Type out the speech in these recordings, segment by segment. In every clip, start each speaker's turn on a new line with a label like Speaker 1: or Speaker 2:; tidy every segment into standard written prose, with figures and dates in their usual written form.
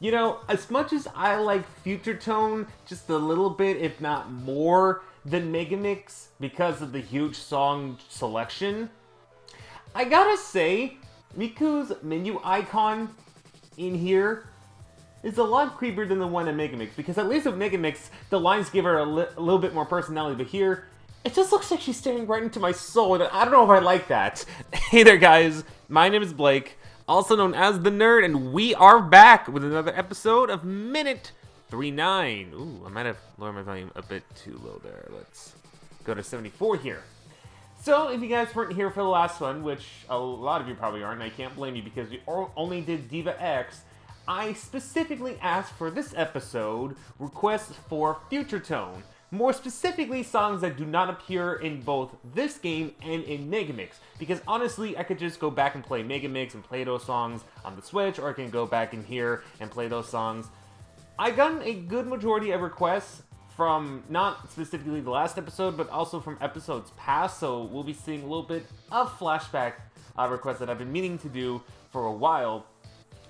Speaker 1: You know, as much as I like Future Tone just a little bit, if not more, than Megamix because of the huge song selection, I gotta say, Miku's menu icon in here is a lot creepier than the one in Megamix, because at least with Megamix, the lines give her a little bit more personality, but here, it just looks like she's staring right into my soul, and I don't know if I like that. Hey there, guys. My name is Blake, also known as The Nerd, and we are back with another episode of Minute 39. Ooh, I might have lowered my volume a bit too low there. Let's go to 74 here. So, if you guys weren't here for the last one, which a lot of you probably aren't, and I can't blame you because we only did Diva X, I specifically asked for this episode requests for Future Tone. More specifically, songs that do not appear in both this game and in Megamix. Because honestly, I could just go back and play Megamix and play those songs on the Switch, or I can go back in here and play those songs. I got a good majority of requests from not specifically the last episode, but also from episodes past, so we'll be seeing a little bit of flashback requests that I've been meaning to do for a while.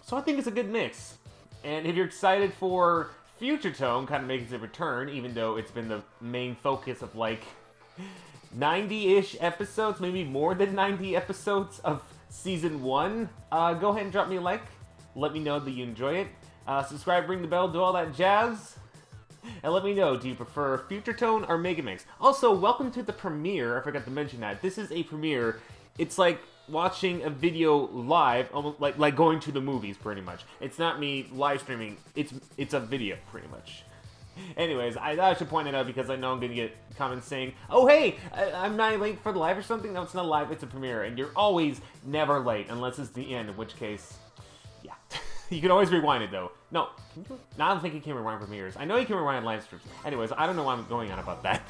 Speaker 1: So I think it's a good mix. And if you're excited for Future Tone kind of makes a return, even though it's been the main focus of like 90-ish episodes, maybe more than 90 episodes of Season 1, go ahead and drop me a like. Let me know that you enjoy it. Subscribe, ring the bell, do all that jazz. And let me know, do you prefer Future Tone or Megamix? Also, welcome to the premiere. I forgot to mention that. This is a premiere. It's like watching a video live, almost like going to the movies, pretty much. It's not me live streaming. It's a video, pretty much. Anyways, I should point it out because I know I'm gonna get comments saying, "Oh hey, I'm not late for the live or something." No, it's not live. It's a premiere, and you're always never late unless it's the end. In which case, yeah, you can always rewind it though. No, I don't think you can rewind premieres. I know you can rewind live streams. Anyways, I don't know why I'm going on about that.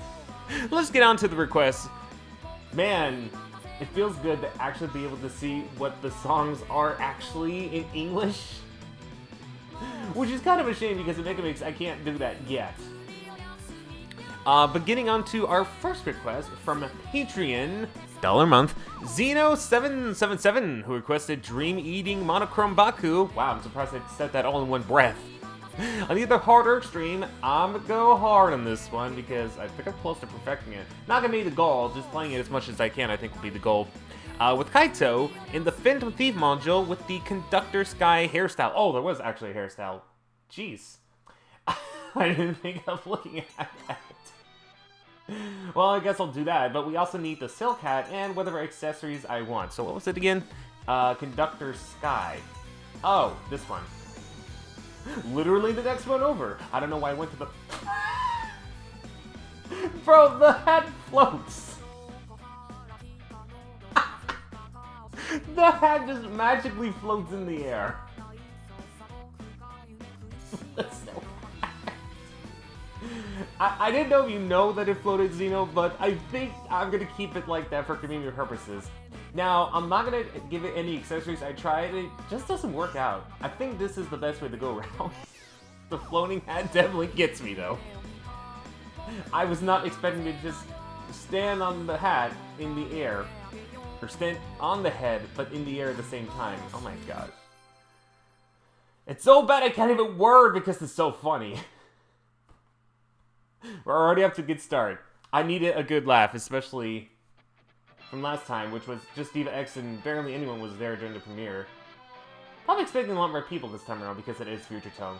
Speaker 1: Let's get on to the requests. Man, it feels good to actually be able to see what the songs are actually in English. Which is kind of a shame because in Megamix I can't do that yet. But getting on to our first request from Patreon, $1 Zeno777, who requested Dream Eating Monochrome Baku. Wow, I'm surprised I said that all in one breath. On either hard or extreme, I'm gonna go hard on this one because I think I'm close to perfecting it. Not gonna be the goal, just playing it as much as I can I think will be the goal. With Kaito in the Phantom Thief module with the Conductor Sky hairstyle. Oh, there was actually a hairstyle. Jeez. I didn't think of looking at that. Well, I guess I'll do that, but we also need the Silk Hat and whatever accessories I want. So what was it again? Conductor Sky. Oh, this one. Literally the next one over. I don't know why I went to the... Bro, the hat floats. The hat just magically floats in the air. That's so bad. I didn't know if you know that it floated, Xeno, but I think I'm going to keep it like that for community purposes. Now, I'm not going to give it any accessories. I tried, it just doesn't work out. I think this is the best way to go around. The floating hat definitely gets me, though. I was not expecting to just stand on the hat in the air. Or stand on the head, but in the air at the same time. Oh my god. It's so bad I can't even word because it's so funny. We're already off to a good start. I needed a good laugh, especially from last time, which was just Diva X and barely anyone was there during the premiere. Probably expecting a lot more people this time around because it is Future Tone.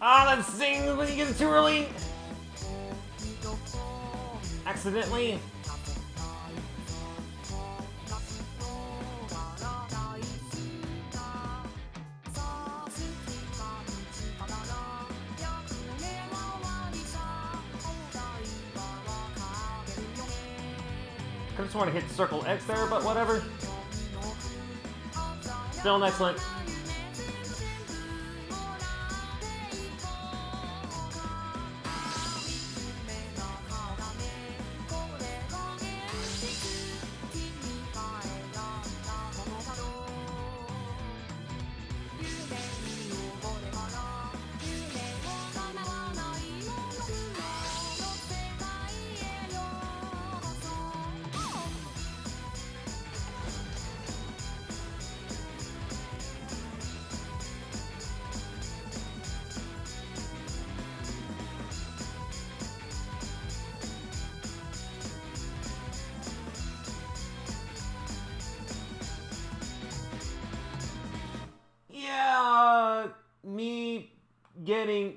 Speaker 1: Ah, that sings when you get it too early. Accidentally. I just want to hit circle X there, but whatever. Still an excellent.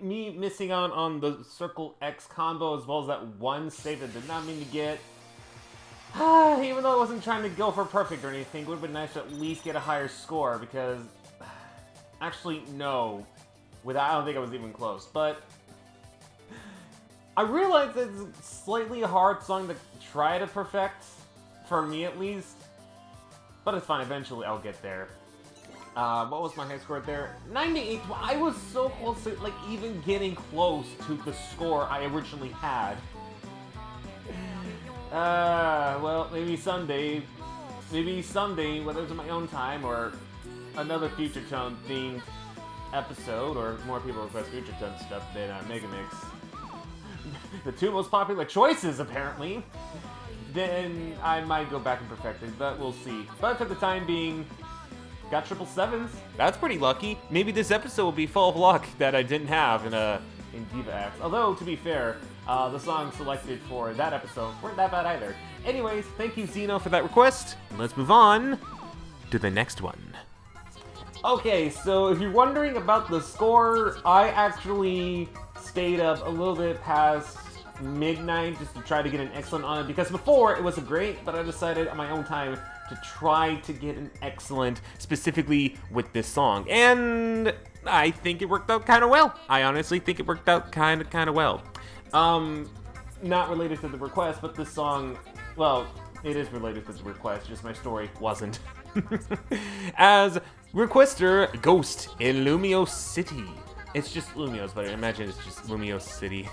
Speaker 1: Me missing out on the circle X combo as well as that one save I did not mean to get. Even though I wasn't trying to go for perfect or anything, it would have been nice to at least get a higher score because... Actually, no. I don't think I was even close, but... I realized it's a slightly hard song to try to perfect, for me at least. But it's fine, eventually I'll get there. What was my high score there? 98. I was so close to, like, even getting close to the score I originally had. Well, maybe someday, whether it's in my own time or another Future Tone themed episode, or more people request Future Tone stuff than Megamix. The two most popular choices, apparently. Then I might go back and perfect it, but we'll see. But for the time being, got 777s. That's pretty lucky. Maybe this episode will be full of luck that I didn't have in Diva X. Although, to be fair, the songs selected for that episode weren't that bad either. Anyways, thank you, Xeno, for that request. Let's move on to the next one. Okay, so if you're wondering about the score, I actually stayed up a little bit past midnight just to try to get an excellent on it, because before it was a great, but I decided on my own time to try to get an excellent, specifically with this song. And I think it worked out kind of well. I honestly think it worked out kind of well. Not related to the request, but this song, well, it is related to the request, just my story wasn't. As requester Ghost in Lumio City. It's just Lumio's, but I imagine it's just Lumio City.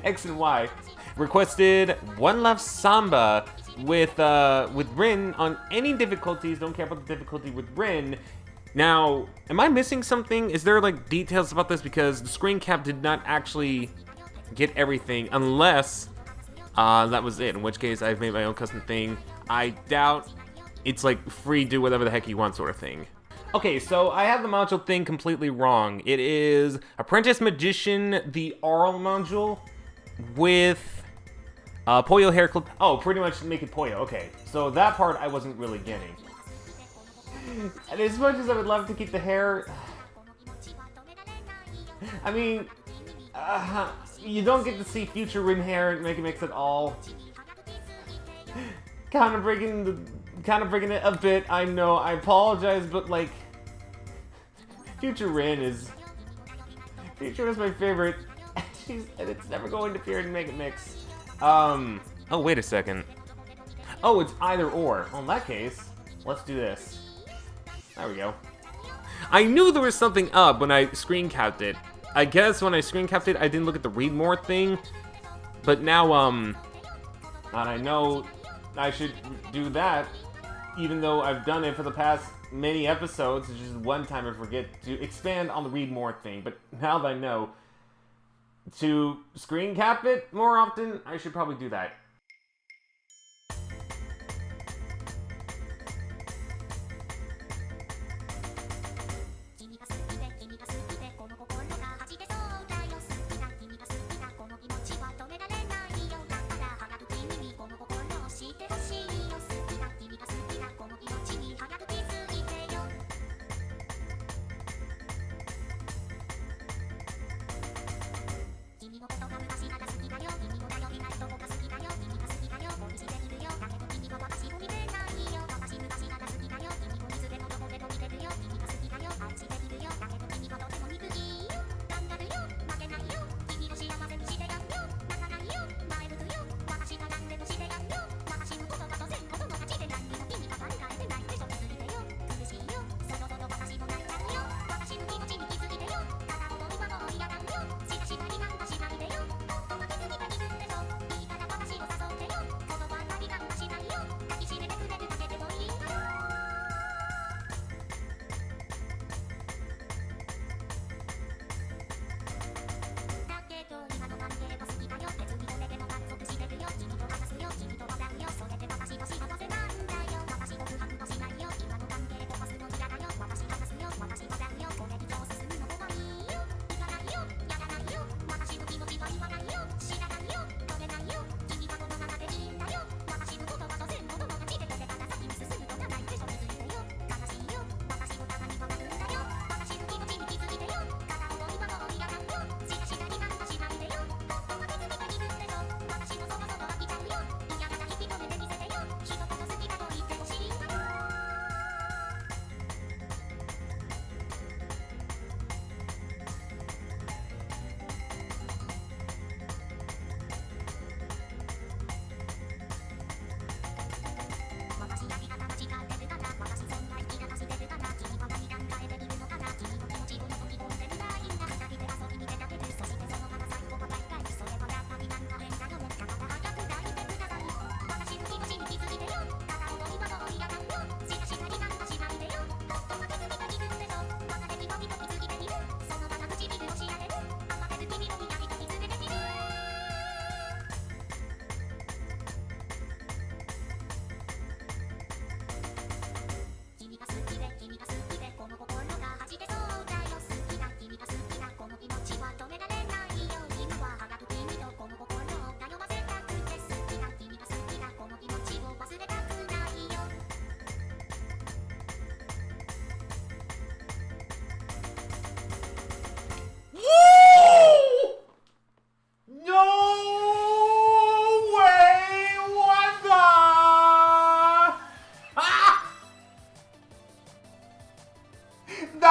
Speaker 1: X and Y requested One Love Samba with Rin on any difficulties. Don't care about the difficulty with Rin. Now, am I missing something? Is there like details about this? Because the screen cap did not actually get everything, unless that was it. In which case, I've made my own custom thing. I doubt it's like free, do whatever the heck you want sort of thing. Okay, so I have the module thing completely wrong. It is Apprentice Magician, the Aural module, with Poyo hair clip. Oh, pretty much make it Poyo. Okay, so that part I wasn't really getting. And as much as I would love to keep the hair, I mean, you don't get to see future Rin hair at Megamix at all. Kind of breaking it a bit. I know. I apologize, but like, Future is my favorite, and it's never going to appear in Megamix. Oh, wait a second. Oh, it's either or. Well, in that case, let's do this. There we go. I knew there was something up when I screen capped it. I guess when I screen capped it, I didn't look at the read more thing. But now, and I know I should do that, even though I've done it for the past many episodes. It's just one time I forget to expand on the read more thing. But now that I know to screen cap it more often, I should probably do that.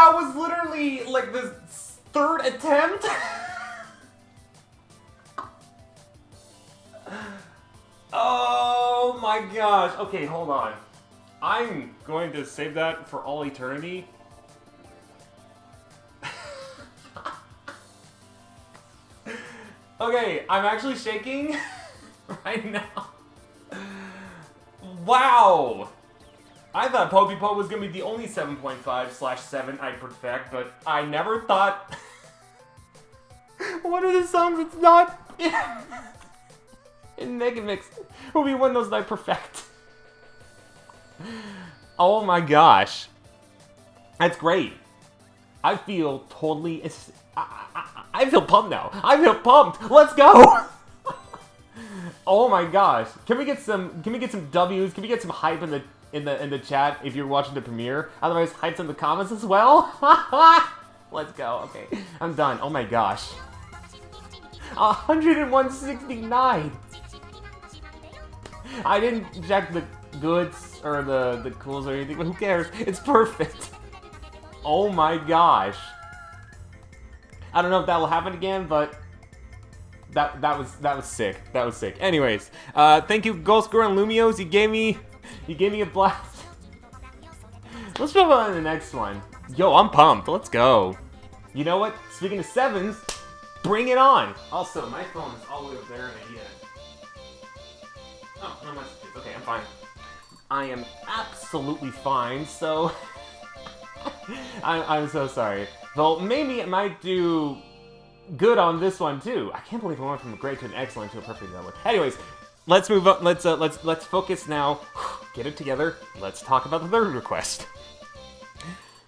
Speaker 1: That was literally like the third attempt. Oh my gosh. Okay, hold on. I'm going to save that for all eternity. Okay, I'm actually shaking right now. Wow! I thought Poppy-Po was going to be the only 7.5/7 I'd perfect, but I never thought... One of the songs that's not in Megamix will be one of those that I perfect. Oh my gosh. That's great. I feel totally... I feel pumped now. I feel pumped. Let's go. Oh my gosh. Can we get some W's? Can we get some hype in the chat if you're watching the premiere? Otherwise, hype's in the comments as well. Let's go. Okay. I'm done. Oh my gosh. 101.69. I didn't check the goods or the cools or anything, but who cares? It's perfect. Oh my gosh. I don't know if that will happen again, but that was sick. That was sick. Anyways, thank you, Ghost Girl and Lumios. You gave me a blast. Let's move on to the next one. Yo, I'm pumped. Let's go. You know what? Speaking of sevens, bring it on. Also, my phone is all the way up there, and I need it. Oh, no messages. Okay, I'm fine. I am absolutely fine. So, I'm so sorry. Though maybe it might do good on this one too. I can't believe I went from a great to an excellent to a perfect that one. Anyways, let's move on. Let's focus now. Get it together. Let's talk about the third request.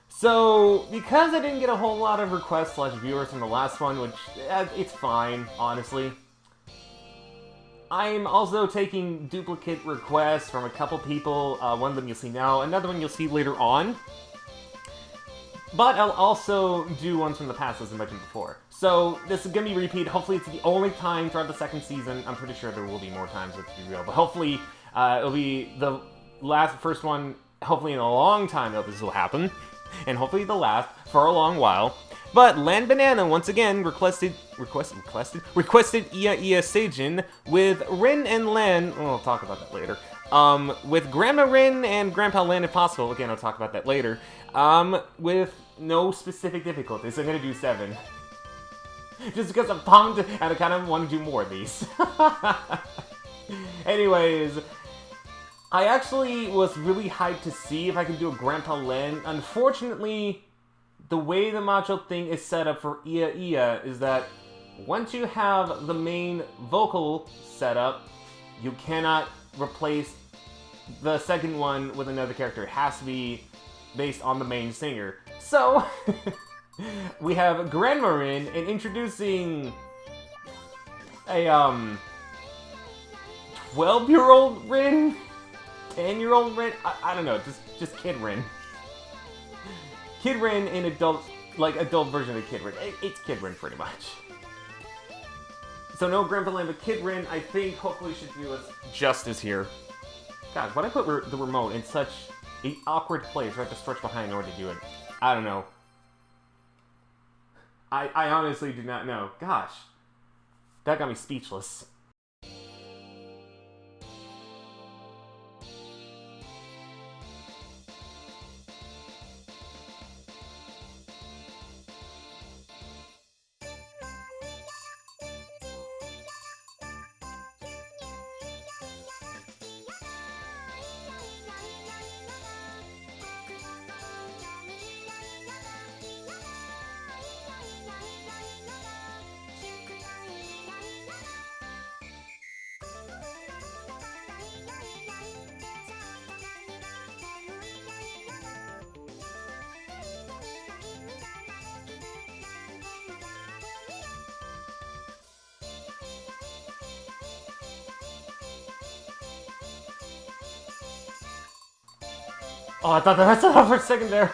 Speaker 1: So, because I didn't get a whole lot of requests / viewers from the last one, which it's fine, honestly. I'm also taking duplicate requests from a couple people. One of them you'll see now, another one you'll see later on. But I'll also do ones from the past, as I mentioned before. So, this is going to be repeat. Hopefully it's the only time throughout the second season. I'm pretty sure there will be more times, let's be real. But hopefully, it'll be the first one, hopefully in a long time that this will happen. And hopefully the last for a long while. But Land Banana, once again, requested Iaea Sajin with Rin and Lan. Oh, I'll talk about that later. With Grandma Rin and Grandpa Lan if possible. Again, I'll talk about that later. With no specific difficulties. I'm gonna do 7. Just because I'm pumped and I kind of want to do more of these. Anyways, I actually was really hyped to see if I could do a Grandpa Lan. Unfortunately, the way the macho thing is set up for Iaea is that once you have the main vocal set up, you cannot replace the second one with another character. It has to be based on the main singer. So, we have Grandma Rin and introducing a 12-year-old Rin? 10-year-old Rin? I don't know, just Kid Rin. Kid Rin in adult version of Kid Rin. It's Kid Rin pretty much. So no Grandpa Lan, but Kid Rin, I think, hopefully should do us justice here. God, why did I put the remote in such an awkward place where I have to stretch behind in order to do it? I don't know. I honestly do not know. Gosh. That got me speechless. Oh, I thought that's for a second there.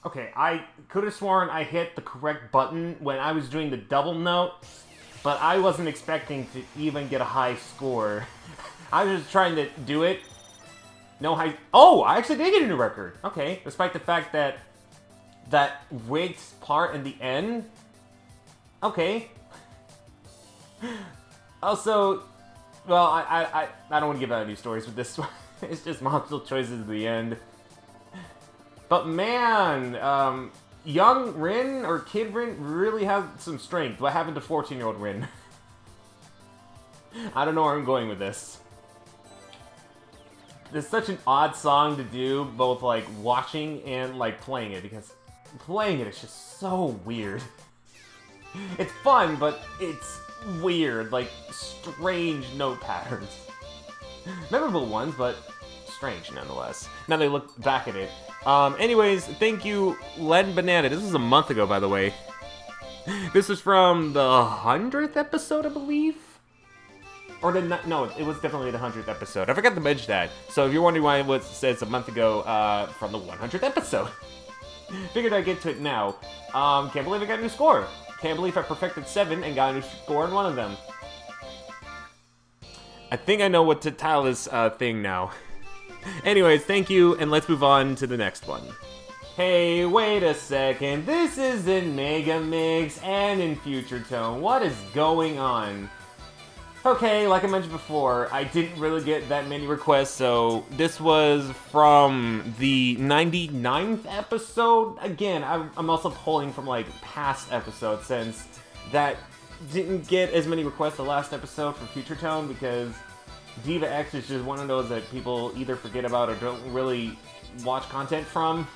Speaker 1: Okay, I could have sworn I hit the correct button when I was doing the double note, but I wasn't expecting to even get a high score. I was just trying to do it. No high... Oh, I actually did get a new record. Okay, despite the fact that that rigged part in the end. Okay. Also, well, I don't want to give out any stories with this one. It's just multiple choices at the end. But man, young Rin, or Kid Rin, really has some strength. What happened to 14-year-old Rin? I don't know where I'm going with this. It's such an odd song to do, both like watching and like playing it, because playing it is just so weird. It's fun, but it's weird, like strange note patterns. Memorable ones, but strange nonetheless. Now they look back at it. Anyways, thank you, Len Banana. This was a month ago, by the way. This was from the 100th episode, I believe? Or the... No, it was definitely the 100th episode. I forgot to mention that. So if you're wondering why it says a month ago, from the 100th episode. Figured I'd get to it now. Can't believe I got a new score. Can't believe I perfected 7 and got a new score in one of them. I think I know what to title this thing now. Anyways, thank you, and let's move on to the next one. Hey, wait a second. This is in Mega Mix and in Future Tone. What is going on? Okay, like I mentioned before, I didn't really get that many requests, so this was from the 99th episode. Again, I'm also pulling from, like, past episodes, since that didn't get as many requests the last episode for Future Tone, because Diva X is just one of those that people either forget about or don't really watch content from,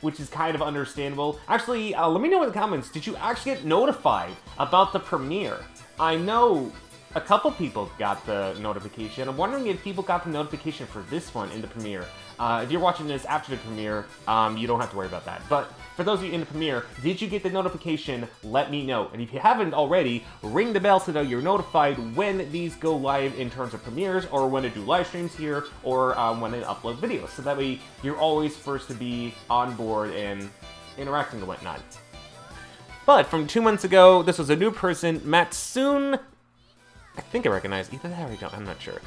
Speaker 1: which is kind of understandable. Actually, let me know in the comments, did you actually get notified about the premiere? I know a couple people got the notification. I'm wondering if people got the notification for this one in the premiere. If you're watching this after the premiere, you don't have to worry about that. But for those of you in the premiere, did you get the notification? Let me know. And if you haven't already, ring the bell so that you're notified when these go live in terms of premieres, or when I do live streams here, or when I upload videos. So that way, you're always first to be on board and interacting and whatnot. But from 2 months ago, this was a new person, Hatsune. I think I recognize either that or I don't. I'm not sure.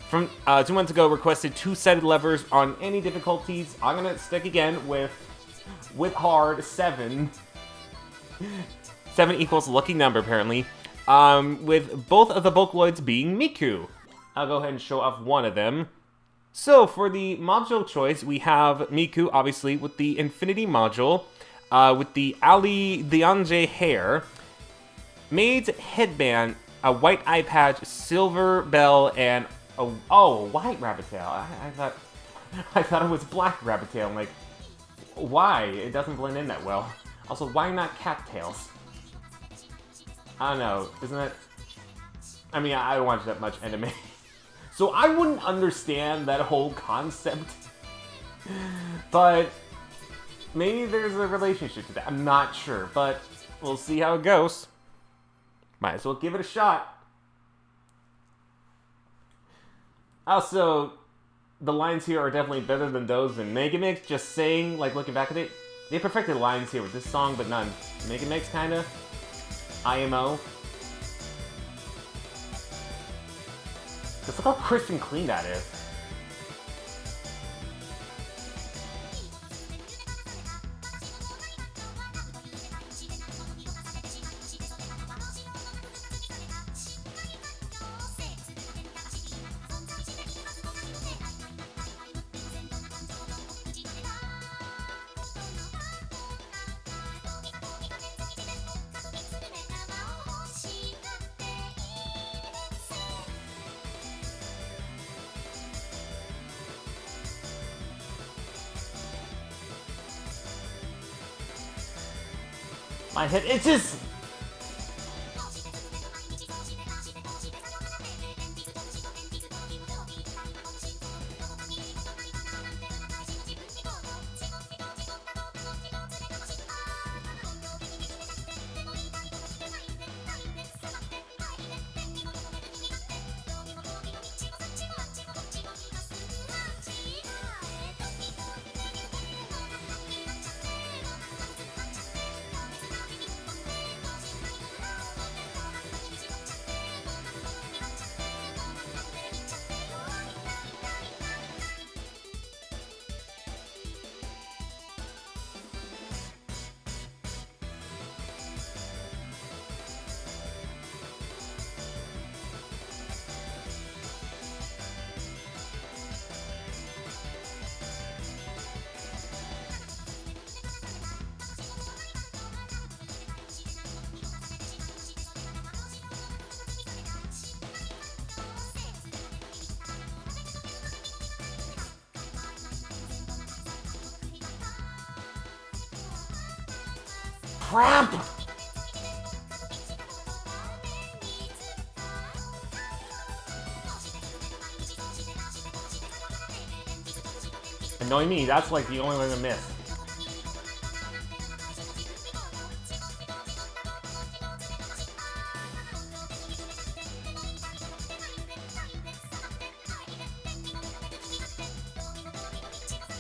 Speaker 1: From 2 months ago, requested 2-sided levers on any difficulties. I'm gonna stick again with hard 7. 7 equals lucky number apparently. With both of the Vocaloids being Miku. I'll go ahead and show off one of them. So for the module choice, we have Miku, obviously, with the Infinity module. With the Ali Dianje hair, Maid's headband, a white eye patch, silver bell, and a white rabbit tail. I thought it was black rabbit tail. I'm like, why? It doesn't blend in that well. Also, why not cattails? I don't know. Isn't that? I mean, I don't watch that much anime, so I wouldn't understand that whole concept. But maybe there's a relationship to that. I'm not sure, but we'll see how it goes. Might as well give it a shot. Also, the lines here are definitely better than those in Mega Mix. Just saying, like looking back at it, they perfected lines here with this song, but not in Mega Mix, kinda. IMO. Just look how crisp and clean that is. My head itches! Crap! Annoy me, that's like the only one to miss.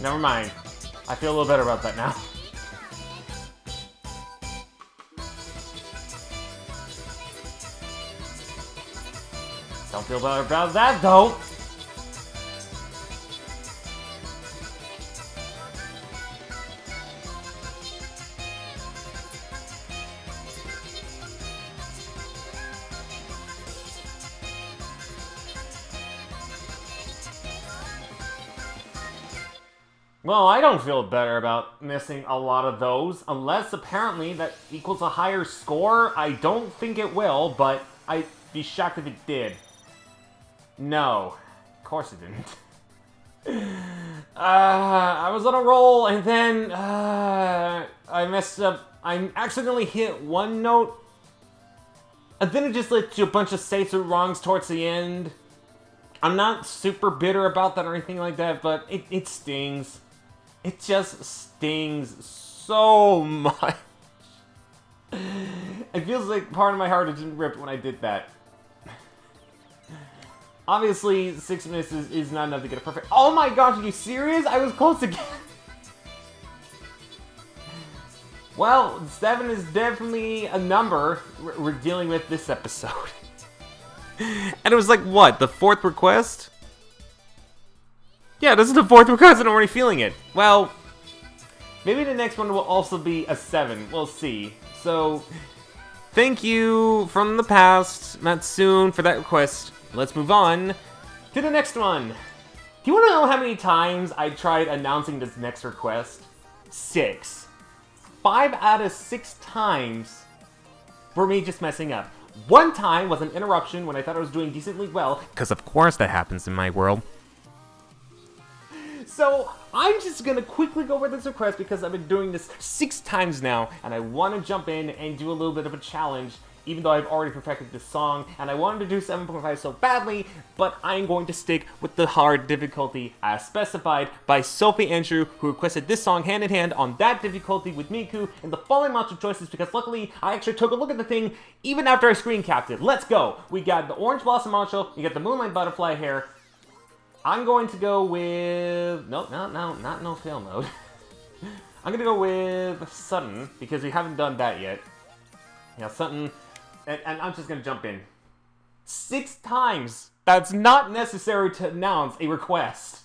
Speaker 1: Never mind. I feel a little better about that now. Don't feel better about that though. Well, I don't feel better about missing a lot of those, unless apparently that equals a higher score. I don't think it will, but I'd be shocked if it did. No, of course it didn't. I was on a roll, and then I messed up. I accidentally hit one note, and then it just led to a bunch of safes or wrongs towards the end. I'm not super bitter about that or anything like that, but it stings. It just stings so much. It feels like part of my heart is ripped when I did that. Obviously, 6 misses is not enough to get a perfect. Oh my gosh, are you serious? I was close again. Well, 7 is definitely a number we're dealing with this episode. And it was like, what, the 4th request? Yeah, this is the 4th request and I'm already feeling it. Well, maybe the next one will also be a 7. We'll see. So, thank you from the past, Hatsune, for that request. Let's move on to the next one. Do you want to know how many times I tried announcing this next request? 6. 5 out of 6 times were me just messing up. One time was an interruption when I thought I was doing decently well. Because of course that happens in my world. So, I'm just gonna quickly go over this request because I've been doing this 6 times now, and I want to jump in and do a little bit of a challenge, even though I've already perfected this song, and I wanted to do 7.5 so badly, but I'm going to stick with the hard difficulty as specified by Sophie Andrew, who requested this song hand in hand on that difficulty with Miku, and the following multiple choices, because luckily I actually took a look at the thing even after I screen capped it. Let's go! We got the Orange Blossom Mancho, you got the Moonlight Butterfly hair. I'm going to go with... Nope, not no fail mode. I'm going to go with Sutton, because we haven't done that yet. Yeah, Sutton... And I'm just going to jump in. 6 times! That's not necessary to announce a request.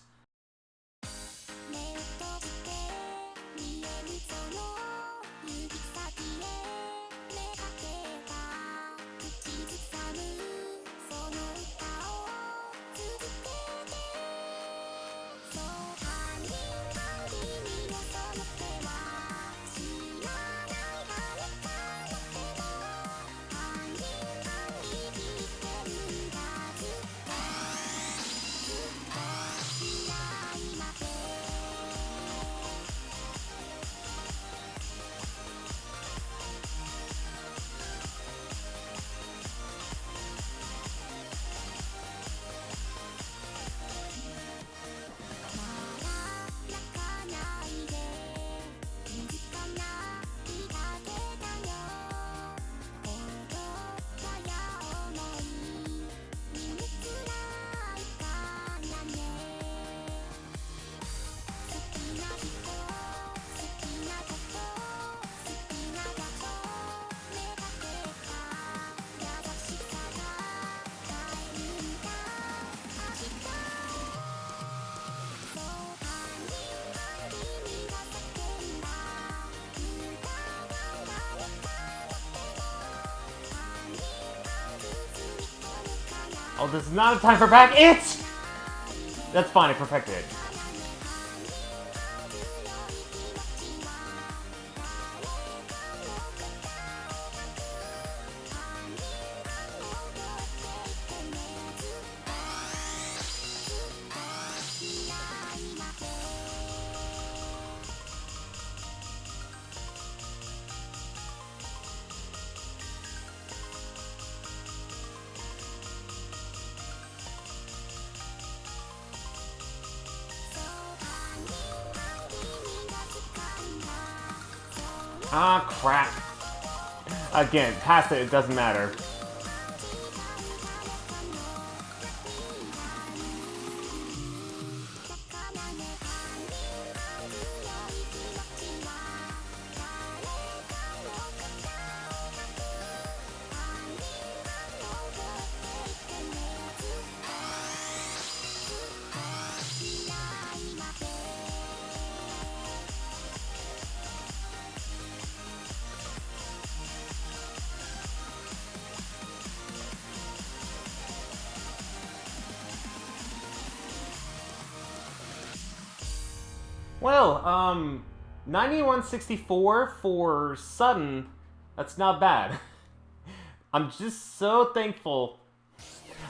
Speaker 1: Oh, this is not a time for back it! That's fine, I perfected it. Ah, crap. Again, past it doesn't matter. Well, 9164 for sudden, that's not bad. I'm just so thankful.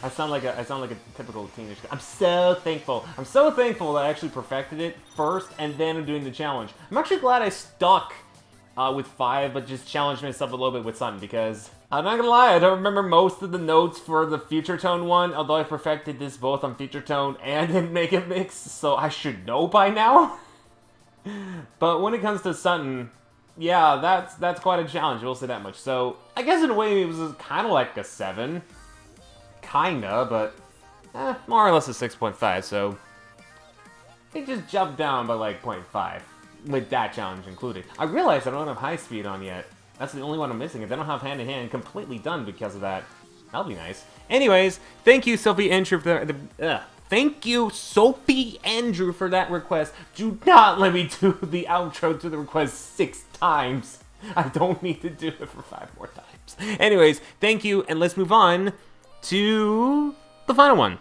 Speaker 1: I sound like a typical teenager. I'm so thankful. I'm so thankful that I actually perfected it first, and then I'm doing the challenge. I'm actually glad I stuck with 5, but just challenged myself a little bit with Sun, because I'm not gonna lie, I don't remember most of the notes for the Future Tone one, although I perfected this both on Future Tone and in Mega Mix, so I should know by now. But when it comes to Sutton, yeah, that's quite a challenge, we'll say that much. So, I guess in a way it was kind of like a 7. Kinda, but more or less a 6.5, so it just jumped down by like 0.5, with that challenge included. I realized I don't have high speed on yet. That's the only one I'm missing. If I don't have hand in hand, completely done because of that. That'll be nice. Anyways, thank you, Sophie Andrew, for thank you, Sophie Andrew, for that request. Do not let me do the outro to the request 6 times. I don't need to do it for 5 more times. Anyways, thank you, and let's move on to the final one.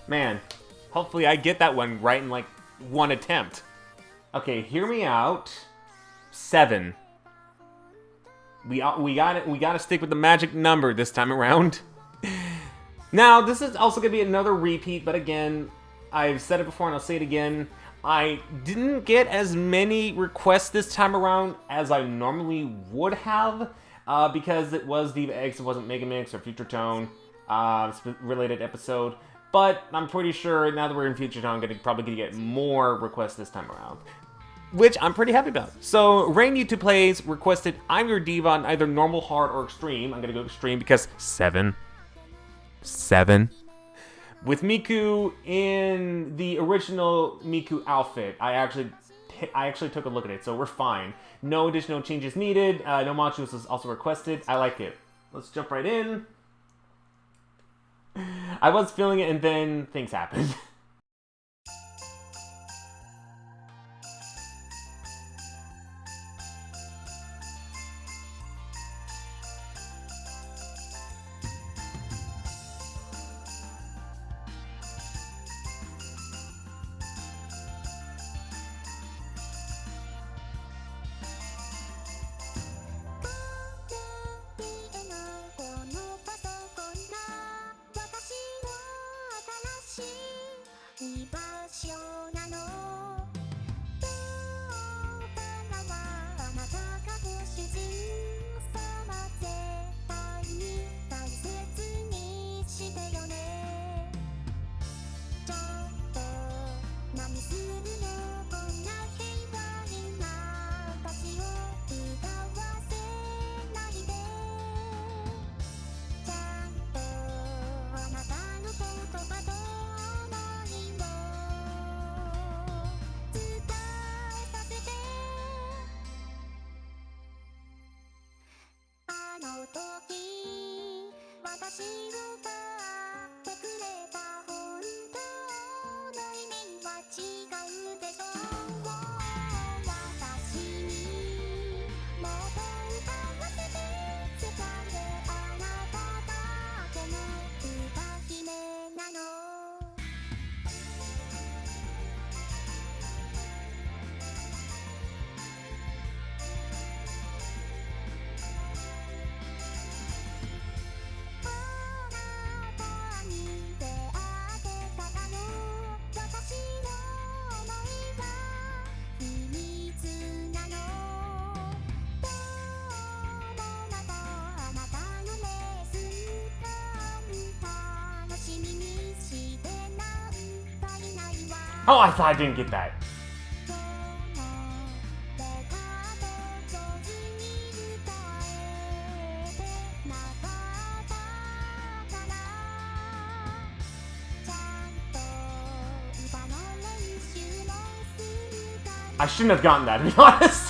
Speaker 1: Man, hopefully I get that one right in like 1 attempt. Okay, hear me out. 7. We gotta stick with the magic number this time around. Now, this is also going to be another repeat, but again, I've said it before and I'll say it again. I didn't get as many requests this time around as I normally would have, because it was Diva X, it wasn't Mega Mix or Future Tone related episode. But I'm pretty sure now that we're in Future Tone, I'm probably going to get more requests this time around, which I'm pretty happy about. So, Rain YouTube Plays requested I'm Your Diva on either normal, hard, or extreme. I'm going to go extreme because 7. With Miku in the original Miku outfit. I actually took a look at it, so we're fine. No additional changes needed. No modules was also requested. I like it. Let's jump right in. I was feeling it, and then things happened. Oh, I thought I didn't get that. I shouldn't have gotten that, to be honest.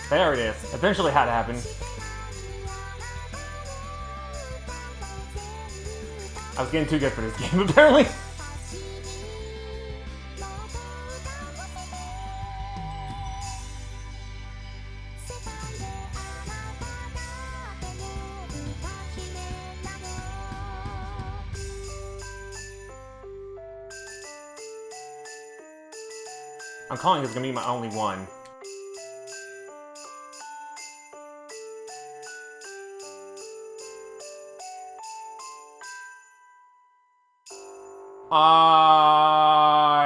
Speaker 1: There it is. Eventually had to happen. I was getting too good for this game, apparently. I'm calling this gonna be my only one.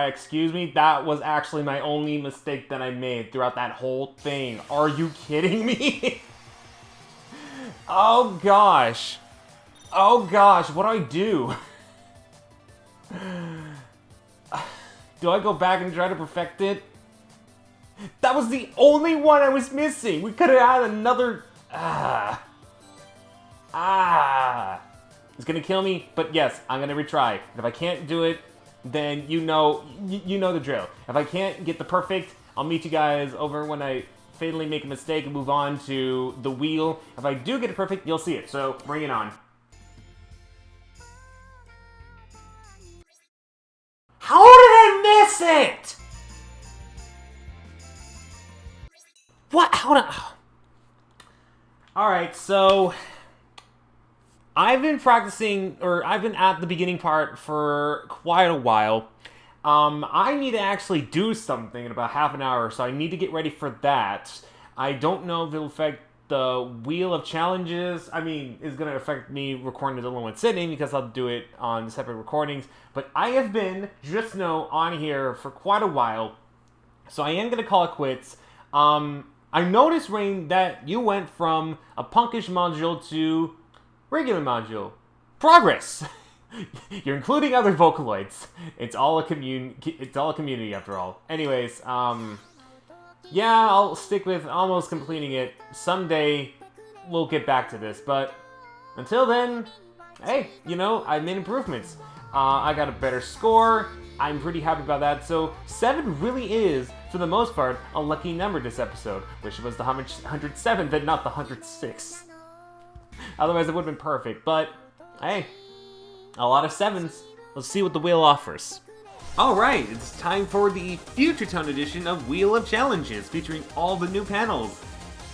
Speaker 1: Excuse me? That was actually my only mistake that I made throughout that whole thing. Are you kidding me? Oh gosh. Oh gosh, what do I do? Do I go back and try to perfect it? That was the only one I was missing. We could have had another... It's gonna kill me, but yes, I'm gonna retry. And if I can't do it, then you know the drill. If I can't get the perfect, I'll meet you guys over when I fatally make a mistake and move on to the wheel. If I do get it perfect, you'll see it, so bring it on. How did I miss it? What? How did I... Alright, so... I've been practicing, or I've been at the beginning part for quite a while. I need to actually do something in about half an hour, so I need to get ready for that. I don't know if it'll affect the wheel of challenges. I mean, it's going to affect me recording it alone with sitting because I'll do it on separate recordings. But I have been, just know, on here for quite a while, so I am going to call it quits. I noticed, Rain, that you went from a punkish module to... regular module. Progress! You're including other Vocaloids. It's all a community after all. Anyways, yeah, I'll stick with almost completing it. Someday we'll get back to this, but until then, hey, you know, I made improvements. I got a better score. I'm pretty happy about that. So 7 really is, for the most part, a lucky number this episode, which was the 107th and not the 106th. Otherwise, it would have been perfect, but hey, a lot of 7s. Let's see what the wheel offers. Alright, it's time for the Future Tone edition of Wheel of Challenges, featuring all the new panels.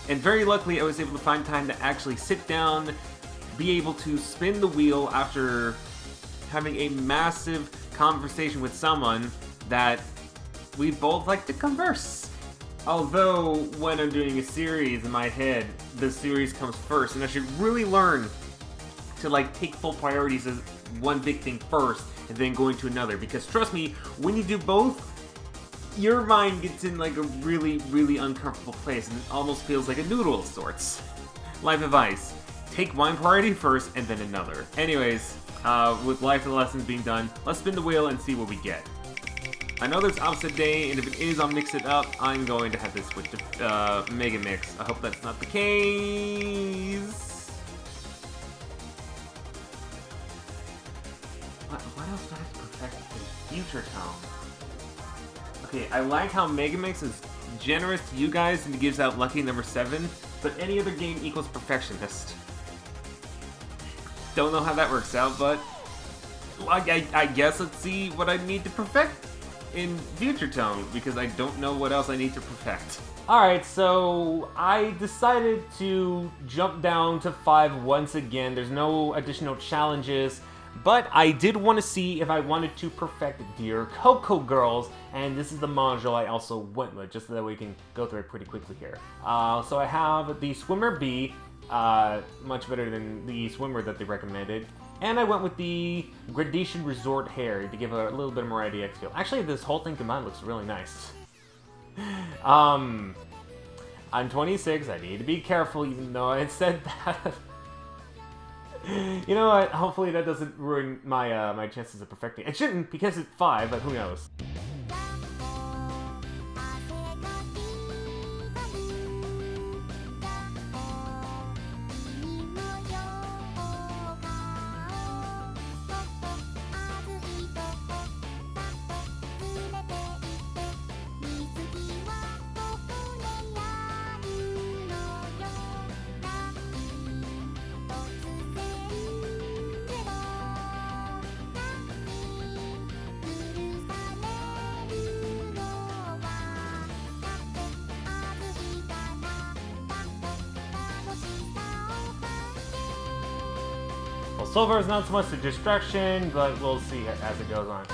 Speaker 1: And very luckily, I was able to find time to actually sit down, be able to spin the wheel after having a massive conversation with someone that we both like to converse. Although, when I'm doing a series in my head, the series comes first, and I should really learn to, like, take full priorities as one big thing first, and then go into another. Because, trust me, when you do both, your mind gets in, like, a really, really uncomfortable place, and it almost feels like a noodle of sorts. Life advice. Take one priority first, and then another. Anyways, with life and lessons being done, let's spin the wheel and see what we get. I know there's opposite day, and if it is, I'll mix it up. I'm going to have this with the Mega Mix. I hope that's not the case. What else do I have to perfect in Future Tone? Okay, I like how Mega Mix is generous to you guys and gives out lucky number 7, but any other game equals perfectionist. Don't know how that works out, but I guess let's see what I need to perfect in Future Tone, because I don't know what else I need to perfect. Alright, so I decided to jump down to 5 once again. There's no additional challenges, but I did want to see if I wanted to perfect Dear Coco Girls, and this is the module I also went with, just so that we can go through it pretty quickly here. So I have the Swimmer B, much better than the Swimmer that they recommended. And I went with the Gradation Resort Hair to give a little bit more IDX feel. Actually, this whole thing combined looks really nice. I'm 26, I need to be careful even though I said that. You know what, hopefully that doesn't ruin my my chances of perfecting. It shouldn't, because it's 5, but who knows. Well, silver is not so much a distraction, but we'll see as it goes on.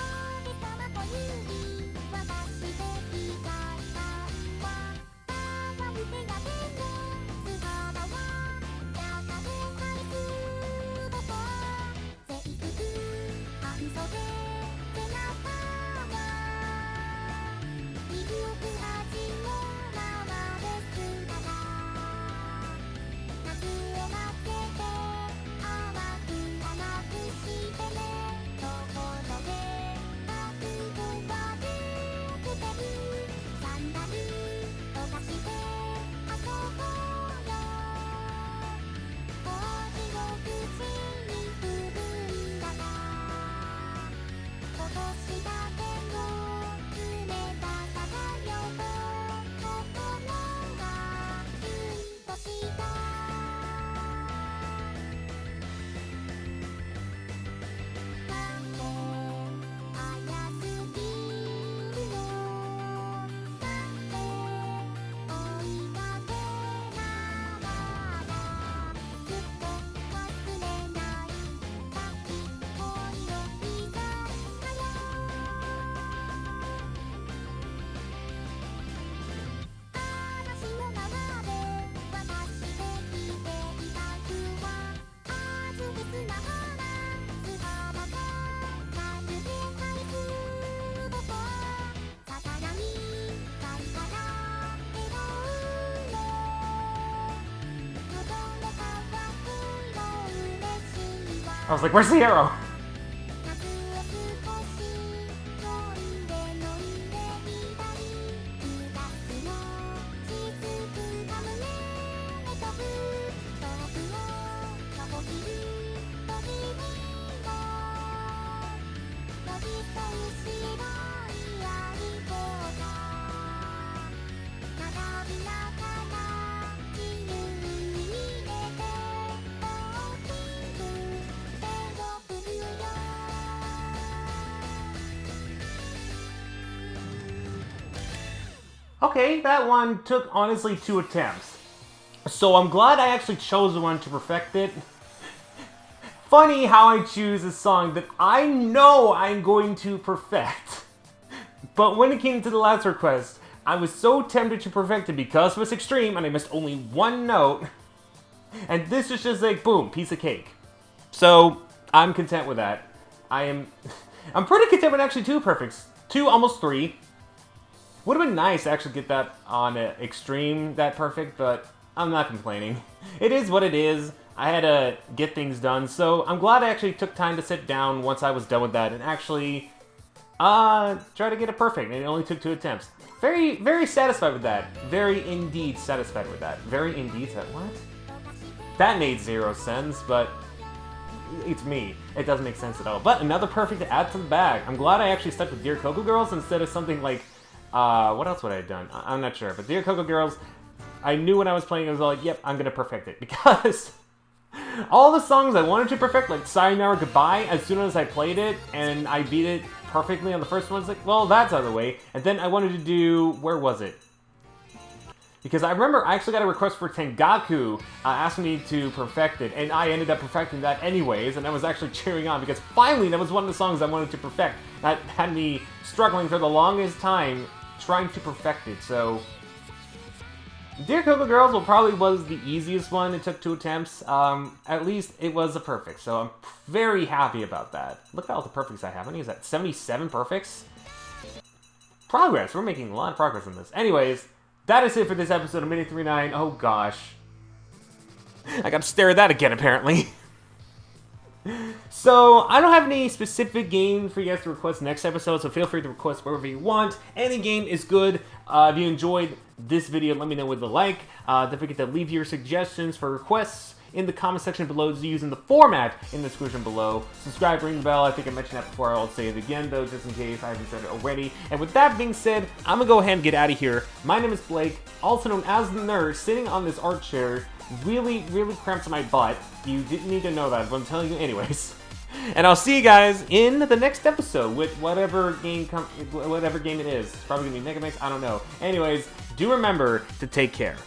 Speaker 1: I was like, where's the arrow? Okay, that one took, honestly, 2 attempts. So I'm glad I actually chose the one to perfect it. Funny how I choose a song that I know I'm going to perfect. But when it came to the last request, I was so tempted to perfect it because it was extreme and I missed only 1 note. And this is just like, boom, piece of cake. So, I'm content with that. I'm pretty content with actually 2 perfects. 2, almost 3. Would have been nice to actually get that on extreme, that perfect, but I'm not complaining. It is what it is. I had to get things done, so I'm glad I actually took time to sit down once I was done with that and actually try to get it perfect, and it only took 2 attempts. Very, very satisfied with that. Very indeed satisfied with that. Very indeed what? That made 0 sense, but it's me. It doesn't make sense at all. But another perfect to add to the bag. I'm glad I actually stuck with Dear Coco Girls instead of something like what else would I have done? I'm not sure. But Dear Coco Girls, I knew when I was playing, I was like, yep, I'm going to perfect it. Because all the songs I wanted to perfect, like Sayonara Goodbye, as soon as I played it, and I beat it perfectly on the first one, it's like, well, that's out of the way. And then I wanted to do, where was it? Because I remember I actually got a request for Tengaku asking me to perfect it, and I ended up perfecting that anyways, and I was actually cheering on, because finally that was one of the songs I wanted to perfect. That had me struggling for the longest time trying to perfect it, so Dear Coco Girls probably was the easiest one. It took 2 attempts. At least it was a perfect, so I'm very happy about that. Look at all the perfects I have. How many is that? 77 perfects? Progress. We're making a lot of progress in this. Anyways, that is it for this episode of Minute 39. Oh gosh. I gotta stare at that again, apparently. So, I don't have any specific game for you guys to request next episode, so feel free to request whatever you want. Any game is good. If you enjoyed this video, let me know with a like. Don't forget to leave your suggestions for requests in the comment section below using the format in the description below. Subscribe, ring the bell. I think I mentioned that before. I'll say it again, though, just in case I haven't said it already. And with that being said, I'm gonna go ahead and get out of here. My name is Blake, also known as the Nerd, sitting on this art chair. Really cramped my butt. You didn't need to know that, but I'm telling you anyways. And I'll see you guys in the next episode with whatever game it is. It's probably gonna be Mega Mix, I don't know. Anyways, do remember to take care.